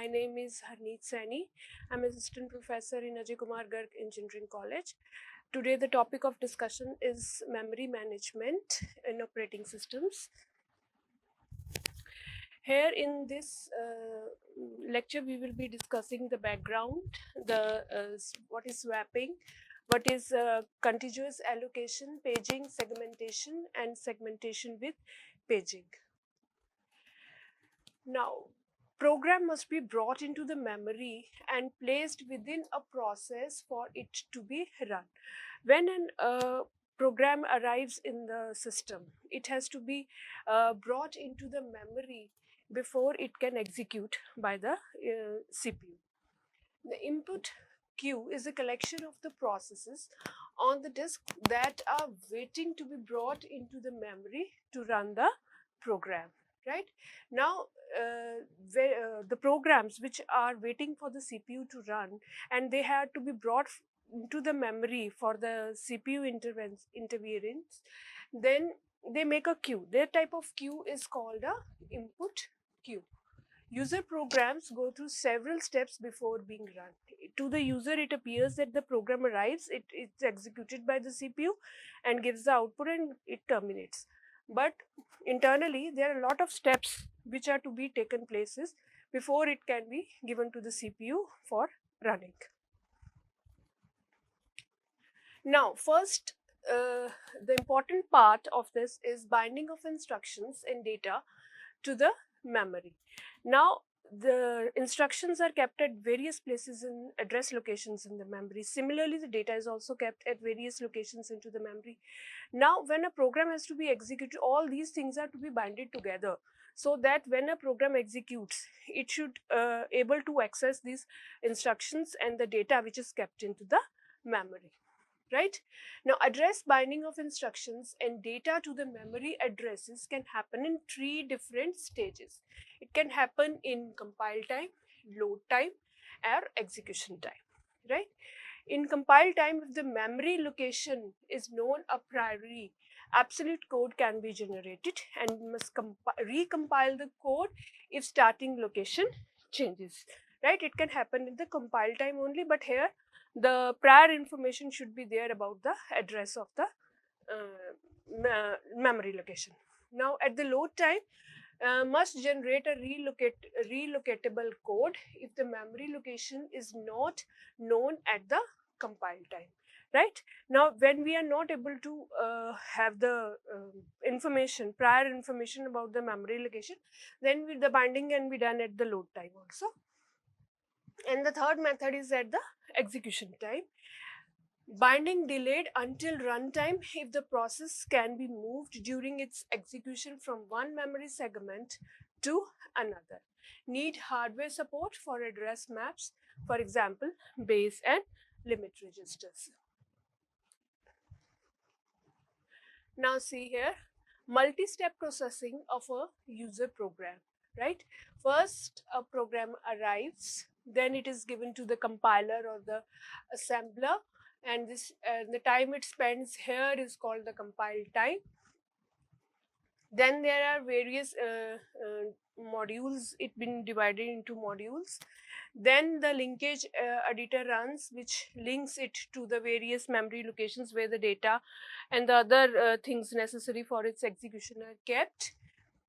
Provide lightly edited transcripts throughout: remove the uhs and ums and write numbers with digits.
My name is Harneet Saini. I'm assistant professor in Ajay Kumar Garg Engineering College. Today the topic of discussion is memory management in operating systems. Here in this lecture we will be discussing the background, what is swapping, what is contiguous allocation, paging, segmentation and segmentation with paging. Now, program must be brought into the memory and placed within a process for it to be run. When a program arrives in the system, it has to be brought into the memory before it can execute by the CPU. The input queue is a collection of the processes on the disk that are waiting to be brought into the memory to run the program. Right now, the programs which are waiting for the CPU to run and they had to be brought into the memory for the CPU interference, then they make a queue. Their type of queue is called a input queue. User programs go through several steps before being run. To the user, it appears that the program arrives, it's executed by the CPU and gives the output and it terminates. But internally, there are a lot of steps which are to be taken places before it can be given to the CPU for running. Now, first, the important part of this is binding of instructions and data to the memory. Now, the instructions are kept at various places in address locations in the memory. Similarly, the data is also kept at various locations into the memory. Now, when a program has to be executed, all these things are to be binded together so that when a program executes, it should able to access these instructions and the data which is kept into the memory. Right now, address binding of instructions and data to the memory addresses can happen in 3 different stages. It can happen in compile time, load time, or execution time. Right, in compile time, if the memory location is known a priori, absolute code can be generated and we must recompile the code if starting location changes. Right, it can happen in the compile time only, but here the prior information should be there about the address of the memory location. Now, at the load time, must generate a relocatable code if the memory location is not known at the compile time. Right now, when we are not able to have the prior information about the memory location, then the binding can be done at the load time also. And the third method is at the execution time. Binding delayed until runtime if the process can be moved during its execution from one memory segment to another. Need hardware support for address maps, for example, base and limit registers. Now see here, multi-step processing of a user program, right? First, a program arrives, then it is given to the compiler or the assembler, and this the time it spends here is called the compile time. Then there are various modules, it been divided into modules. Then the linkage editor runs, which links it to the various memory locations where the data and the other things necessary for its execution are kept.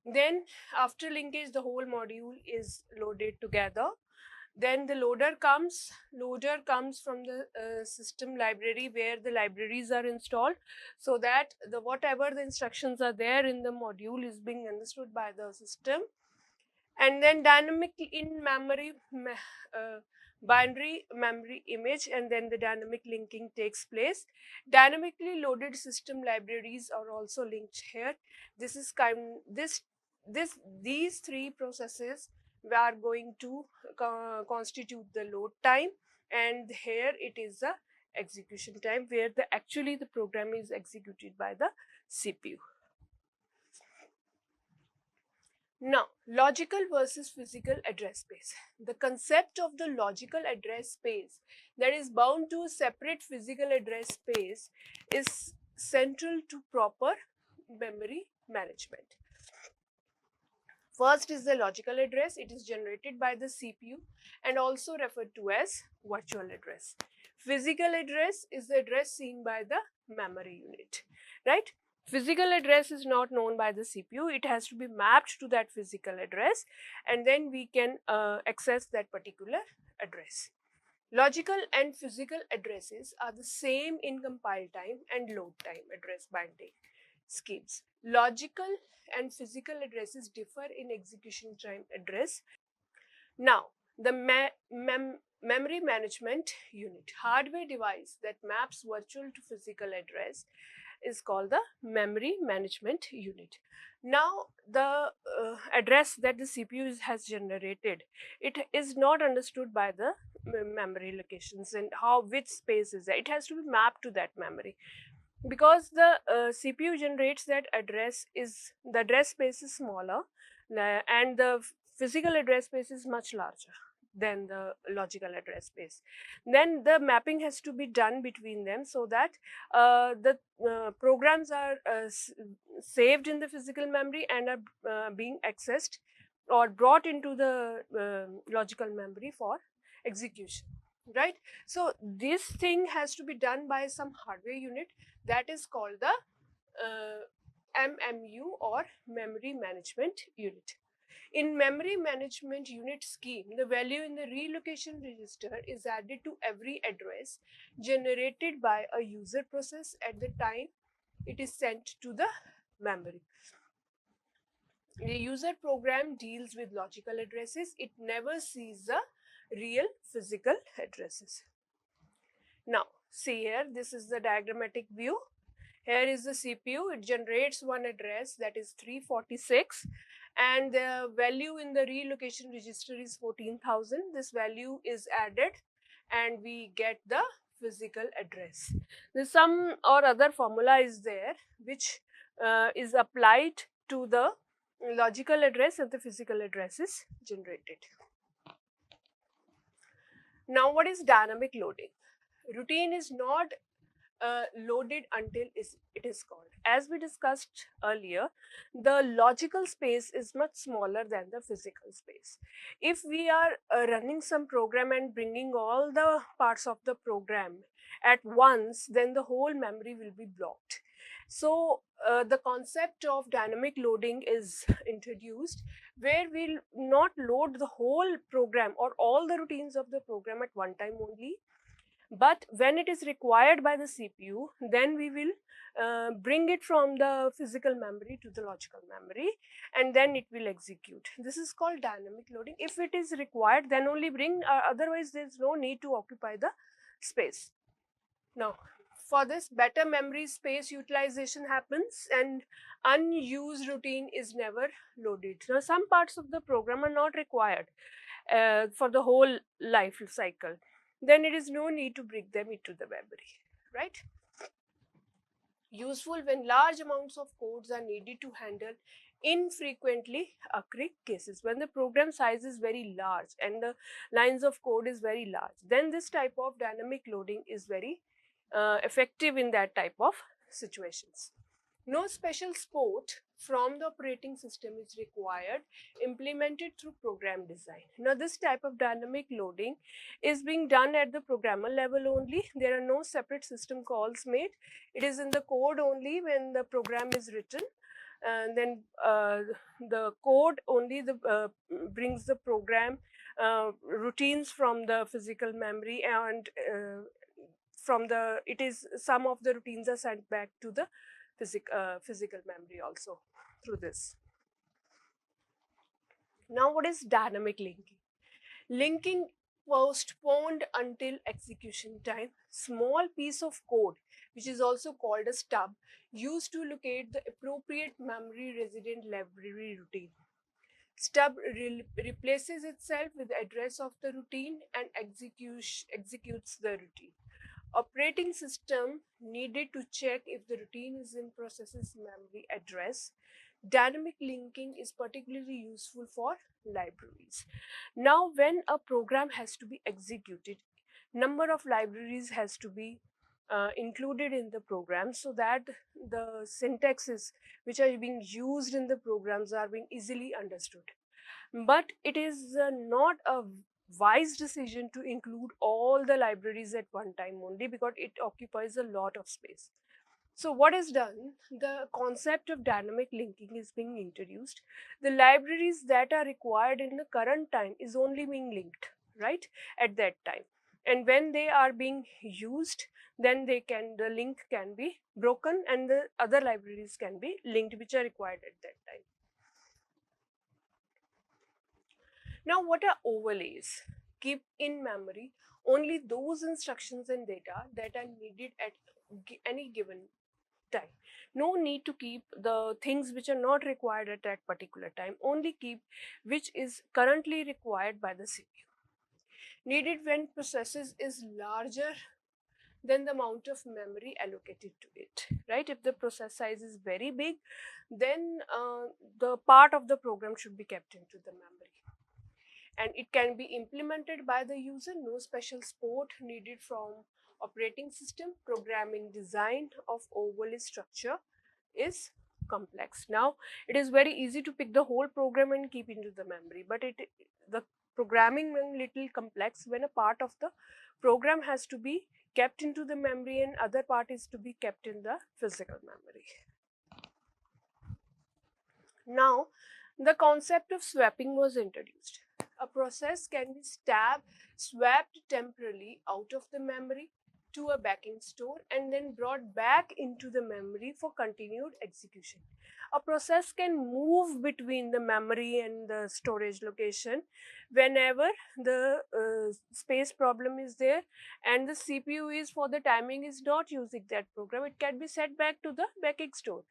Then after linkage, the whole module is loaded together. Then the loader comes from the system library where the libraries are installed, so that the whatever the instructions are there in the module is being understood by the system. And then dynamic in memory binary memory image, and then the dynamic linking takes place. Dynamically loaded system libraries are also linked here. This is these 3 processes are going to constitute the load time, and here it is the execution time where actually the program is executed by the CPU. Now, logical versus physical address space. The concept of the logical address space that is bound to a separate physical address space is central to proper memory management. First is the logical address. It is generated by the CPU and also referred to as virtual address. Physical address is the address seen by the memory unit, right? Physical address is not known by the CPU. It has to be mapped to that physical address, and then we can access that particular address. Logical and physical addresses are the same in compile time and load time address binding schemes. Logical and physical addresses differ in execution time address. Now, the memory management unit, hardware device that maps virtual to physical address, is called the memory management unit. Now, the address that the CPU has generated, it is not understood by the memory locations and which space is there. It has to be mapped to that memory. Because the CPU generates that address, is the address space is smaller and the physical address space is much larger than the logical address space. Then the mapping has to be done between them so that the programs are saved in the physical memory and are being accessed or brought into the logical memory for execution, right? So this thing has to be done by some hardware unit that is called the MMU or memory management unit. In memory management unit scheme, the value in the relocation register is added to every address generated by a user process at the time it is sent to the memory. The user program deals with logical addresses. It never sees the real physical addresses. Now, see here, this is the diagrammatic view. Here is the CPU. It generates one address, that is 346, and the value in the relocation register is 14,000. This value is added and we get the physical address. There's some or other formula is there which is applied to the logical address and the physical address is generated. Now, what is dynamic loading? Routine is not loaded until it is called. As we discussed earlier, the logical space is much smaller than the physical space. If we are running some program and bringing all the parts of the program at once, then the whole memory will be blocked. So the concept of dynamic loading is introduced, where we'll not load the whole program or all the routines of the program at one time only, but when it is required by the CPU, then we will bring it from the physical memory to the logical memory and then it will execute. This is called dynamic loading. If it is required, then only bring, otherwise there is no need to occupy the space. Now, for this, better memory space utilization happens and unused routine is never loaded. So some parts of the program are not required for the whole life cycle. Then it is no need to bring them into the memory, right? Useful when large amounts of codes are needed to handle infrequently occurring cases. When the program size is very large and the lines of code is very large, then this type of dynamic loading is very effective in that type of situations. No special support from the operating system is required, implemented through program design. Now, this type of dynamic loading is being done at the programmer level only. There are no separate system calls made. It is in the code only when the program is written. And then the code only brings the program routines from the physical memory, and some of the routines are sent back to the physical memory also through this. Now, what is dynamic linking? Linking postponed until execution time. Small piece of code, which is also called a stub, used to locate the appropriate memory resident library routine. Stub replaces itself with the address of the routine and executes the routine. Operating system needed to check if the routine is in process's memory address. Dynamic linking is particularly useful for libraries. Now, when a program has to be executed, number of libraries has to be included in the program, so that the syntaxes which are being used in the programs are being easily understood. But it is not a wise decision to include all the libraries at one time only, because it occupies a lot of space. So what is done? The concept of dynamic linking is being introduced. The libraries that are required in the current time is only being linked, right, at that time. And when they are being used, then the link can be broken and the other libraries can be linked which are required at that time. Now, what are overlays? Keep in memory only those instructions and data that are needed at any given time. No need to keep the things which are not required at that particular time, only keep which is currently required by the CPU. Needed when processes is larger than the amount of memory allocated to it, right? If the process size is very big, then the part of the program should be kept into the memory. And it can be implemented by the user. No special support needed from operating system. Programming design of overlay structure is complex. Now it is very easy to pick the whole program and keep into the memory, but the programming is little complex when a part of the program has to be kept into the memory and other part is to be kept in the physical memory. Now the concept of swapping was introduced. A process can be swapped temporarily out of the memory to a backing store and then brought back into the memory for continued execution. A process can move between the memory and the storage location whenever the space problem is there and the CPU is for the timing is not using that program. It can be set back to the backing store,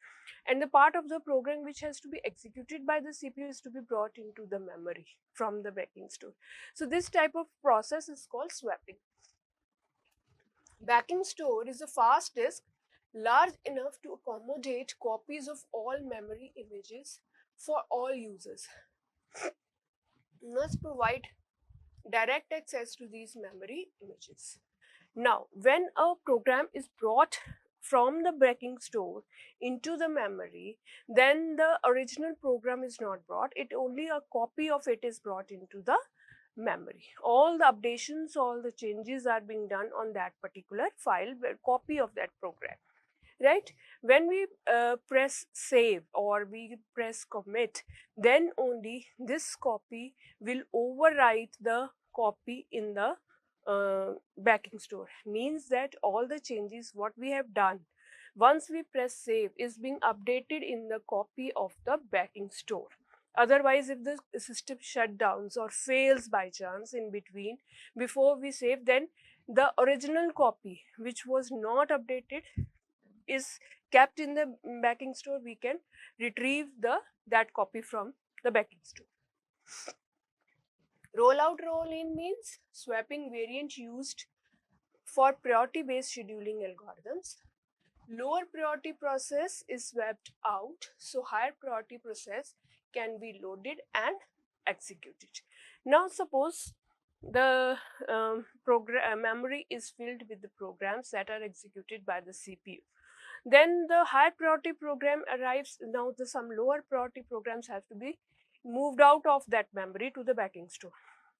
and the part of the program which has to be executed by the CPU is to be brought into the memory from the backing store. So this type of process is called swapping. Backing store is a fast disk large enough to accommodate copies of all memory images for all users. Must provide direct access to these memory images. Now, when a program is brought from the backing store into the memory, then the original program is not brought. It only a copy of it is brought into the memory. All the updations, all the changes are being done on that particular file, copy of that program, right? When we press save or we press commit, then only this copy will overwrite the copy in the backing store. Means that all the changes what we have done once we press save is being updated in the copy of the backing store. Otherwise, if the system shutdowns or fails by chance in between before we save, then the original copy which was not updated is kept in the backing store. We can retrieve that copy from the backing store. Rollout roll-in means swapping variant used for priority-based scheduling algorithms. Lower priority process is swapped out, so higher priority process can be loaded and executed. Now suppose the memory is filled with the programs that are executed by the CPU. Then the high priority program arrives. Now some lower priority programs have to be moved out of that memory to the backing store,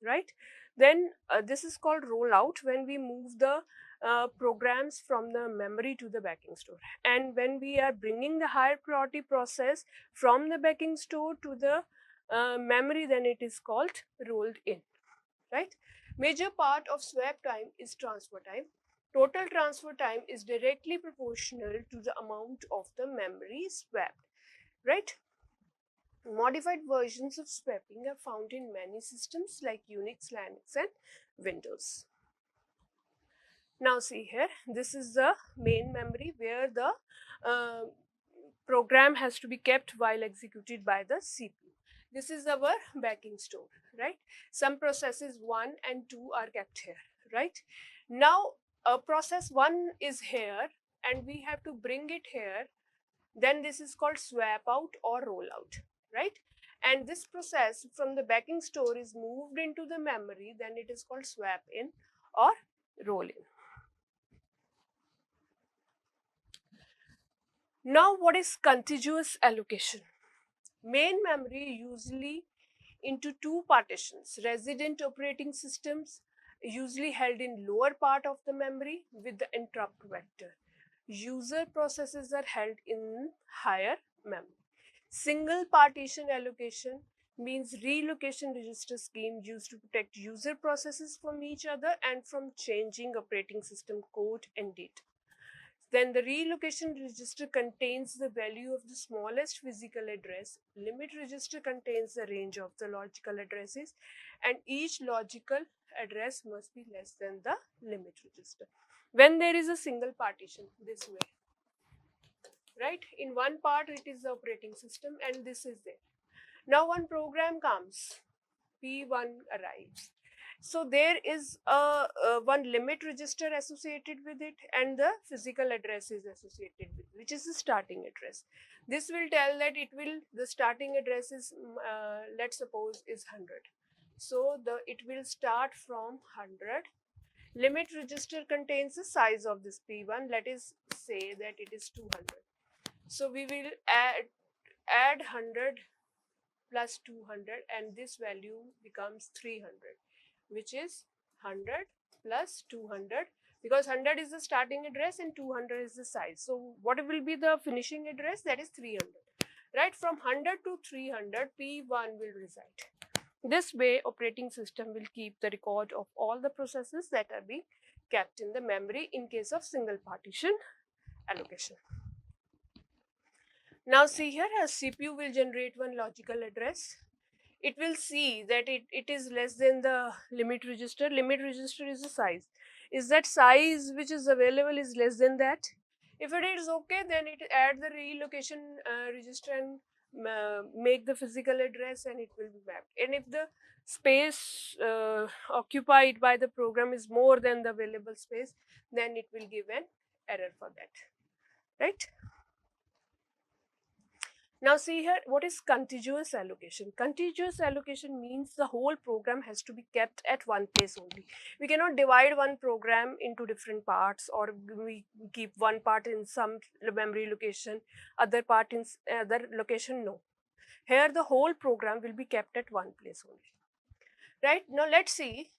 right? Then this is called rollout, when we move the programs from the memory to the backing store. And when we are bringing the higher priority process from the backing store to the memory, then it is called rolled in, right? Major part of swap time is transfer time. Total transfer time is directly proportional to the amount of the memory swapped, right? Modified versions of swapping are found in many systems like Unix, Linux and Windows. Now see here, this is the main memory where the program has to be kept while executed by the CPU. This is our backing store, right? Some processes 1 and 2 are kept here, right? Now process 1 is here and we have to bring it here, then this is called swap out or roll out, right? And this process from the backing store is moved into the memory, then it is called swap in or roll in. Now, what is contiguous allocation? Main memory usually into two partitions. Resident operating systems usually held in lower part of the memory with the interrupt vector. User processes are held in higher memory. Single partition allocation means relocation register scheme used to protect user processes from each other and from changing operating system code and data. Then the relocation register contains the value of the smallest physical address. Limit register contains the range of the logical addresses, and each logical address must be less than the limit register. When there is a single partition, this way, right? In one part it is the operating system and this is there. Now one program comes, P1 arrives. So there is a one limit register associated with it and the physical address is associated with, which is the starting address. This will tell that the starting address is, let's suppose is 100. So it will start from 100. Limit register contains the size of this P1. Let us say that it is 200. So we will add 100 plus 200 and this value becomes 300, which is 100 plus 200, because 100 is the starting address and 200 is the size. So what will be the finishing address? That is 300. Right, from 100 to 300 P1 will reside. This way operating system will keep the record of all the processes that are being kept in the memory in case of single partition allocation. Now see here, a CPU will generate one logical address. It will see that it is less than the limit register. Limit register is the size. Is that size which is available is less than that? If it is okay, then it add the relocation register and make the physical address and it will be mapped. And if the space occupied by the program is more than the available space, then it will give an error for that, right? Now see here, what is contiguous allocation? Contiguous allocation means the whole program has to be kept at one place only. We cannot divide one program into different parts, or we keep one part in some memory location, other part in other location, no. Here the whole program will be kept at one place only. Right, now let's see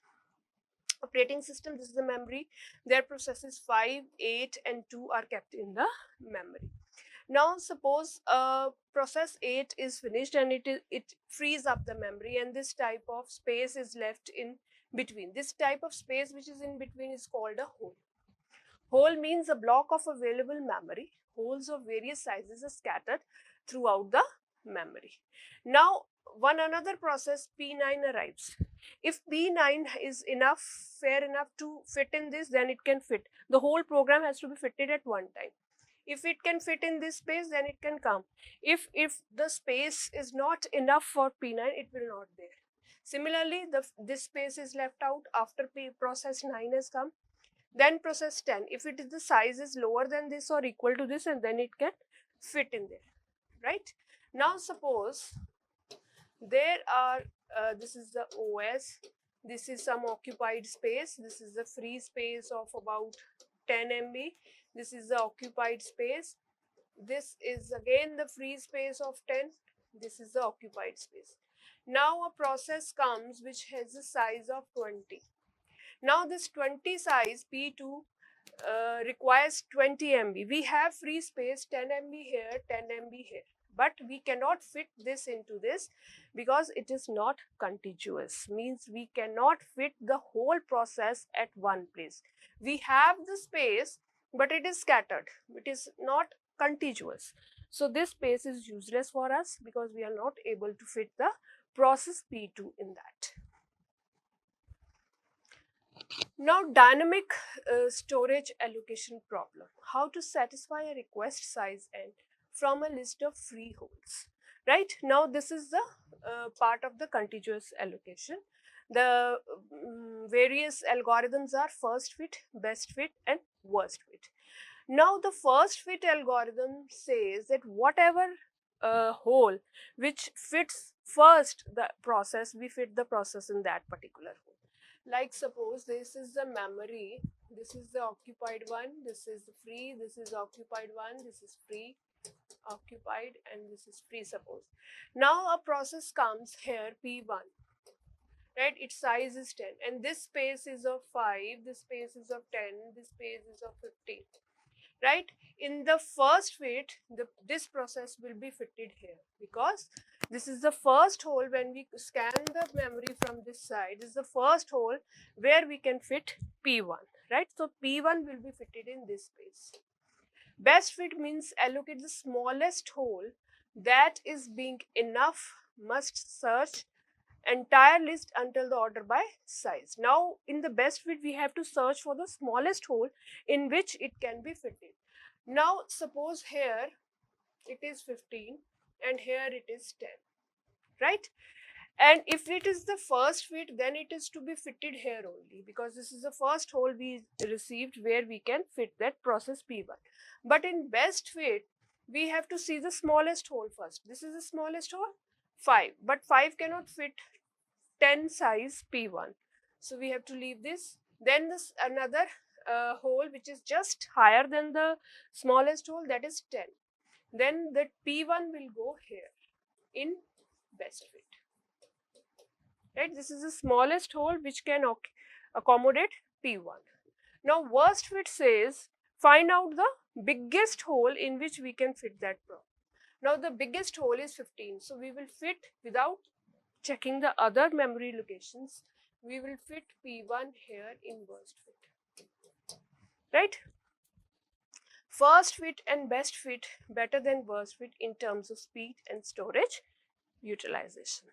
operating system, this is the memory. Their processes 5, 8 and 2 are kept in the memory. Now suppose process 8 is finished and it frees up the memory and this type of space is left in between. This type of space which is in between is called a hole. Hole means a block of available memory. Holes of various sizes are scattered throughout the memory. Now one another process P9 arrives. If P9 is fair enough to fit in this, then it can fit. The whole program has to be fitted at one time. If it can fit in this space, then it can come. If the space is not enough for P9, it will not there. Similarly, this space is left out after process 9 has come. Then process 10. If it is the size is lower than this or equal to this, and then it can fit in there, right? Now suppose there are, this is the OS, this is some occupied space, this is the free space of about 10 MB, this is the occupied space, this is again the free space of 10, this is the occupied space. Now a process comes which has a size of 20. Now this 20 size P2 requires 20 MB. We have free space 10 MB here, 10 MB here. But we cannot fit this into this because it is not contiguous. Means we cannot fit the whole process at one place. We have the space, but it is scattered. It is not contiguous. So this space is useless for us because we are not able to fit the process P2 in that. Now dynamic storage allocation problem. How to satisfy a request size n from a list of free holes. Right, now this is the part of the contiguous allocation. The various algorithms are first fit, best fit and worst fit. Now the first fit algorithm says that whatever hole which fits first the process, we fit the process in that particular hole. Like suppose this is the memory This is the occupied one, this is free, this is occupied one, this is free, occupied, and this is free, suppose. Now a process comes here, P1, right? Its size is 10, and this space is of 5, this space is of 10, this space is of 15, right? In the first fit, this process will be fitted here, because this is the first hole. When we scan the memory from this side, this is the first hole where we can fit P1, right? So P1 will be fitted in this space. Best fit means allocate the smallest hole that is being enough, must search entire list until the order by size. Now in the best fit, we have to search for the smallest hole in which it can be fitted. Now suppose here it is 15 and here it is 10, right? And if it is the first fit, then it is to be fitted here only, because this is the first hole we received where we can fit that process P1. But in best fit, we have to see the smallest hole first. This is the smallest hole, 5, but 5 cannot fit 10 size P1. So we have to leave this. Then this another hole which is just higher than the smallest hole, that is 10. Then the P1 will go here in best fit. Right? This is the smallest hole which can accommodate P1. Now worst fit says find out the biggest hole in which we can fit that problem. Now the biggest hole is 15, so we will fit without checking the other memory locations. We will fit P1 here in worst fit, right? First fit and best fit better than worst fit in terms of speed and storage utilization.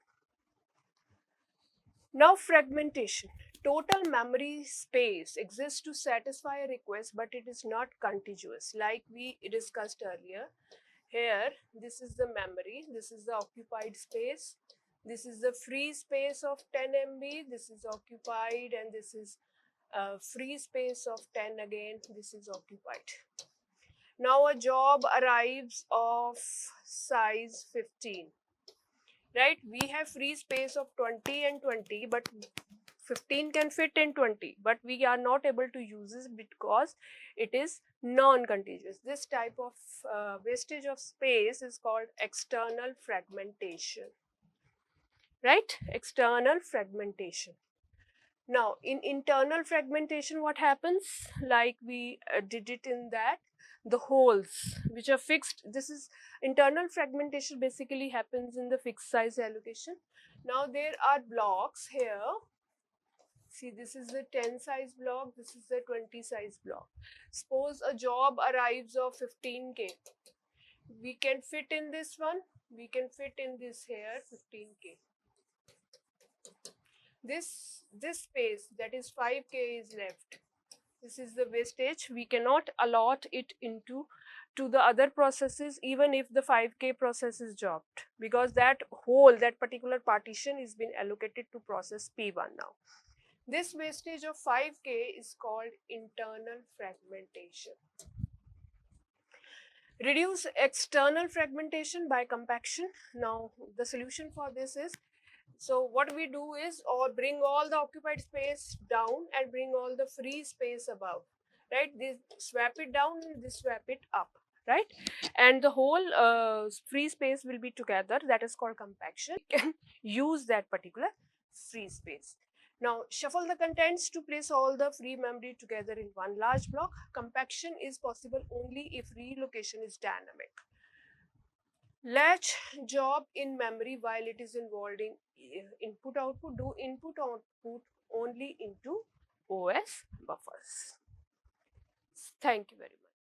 Now fragmentation. Total memory space exists to satisfy a request, but it is not contiguous, like we discussed earlier. Here, this is the memory, this is the occupied space, this is the free space of 10 MB, this is occupied, and this is free space of 10 again, this is occupied. Now a job arrives of size 15, right? We have free space of 20 and 20, but 15 can fit in 20, but we are not able to use this because it is non-contiguous. This type of wastage of space is called external fragmentation, right? External fragmentation. Now in internal fragmentation, what happens? Like we did it in that, the holes which are fixed. This is internal fragmentation, basically happens in the fixed size allocation. Now there are blocks here. See, this is the 10 size block, this is the 20 size block. Suppose a job arrives of 15K. We can fit in this one, we can fit in this here 15K. This space, that is 5K, is left. This is the wastage. We cannot allot it into to the other processes even if the 5K process is dropped, because that whole, that particular partition is been allocated to process P1 now. This wastage of 5K is called internal fragmentation. Reduce external fragmentation by compaction. Now the solution for this is, so what we do is, or bring all the occupied space down and bring all the free space above, right? This swap it down and this swap it up, right? And the whole free space will be together, that is called compaction. You can use that particular free space. Now shuffle the contents to place all the free memory together in one large block. Compaction is possible only if relocation is dynamic. Latch job in memory while it is involved in input output. Do input output only into OS buffers. Thank you very much.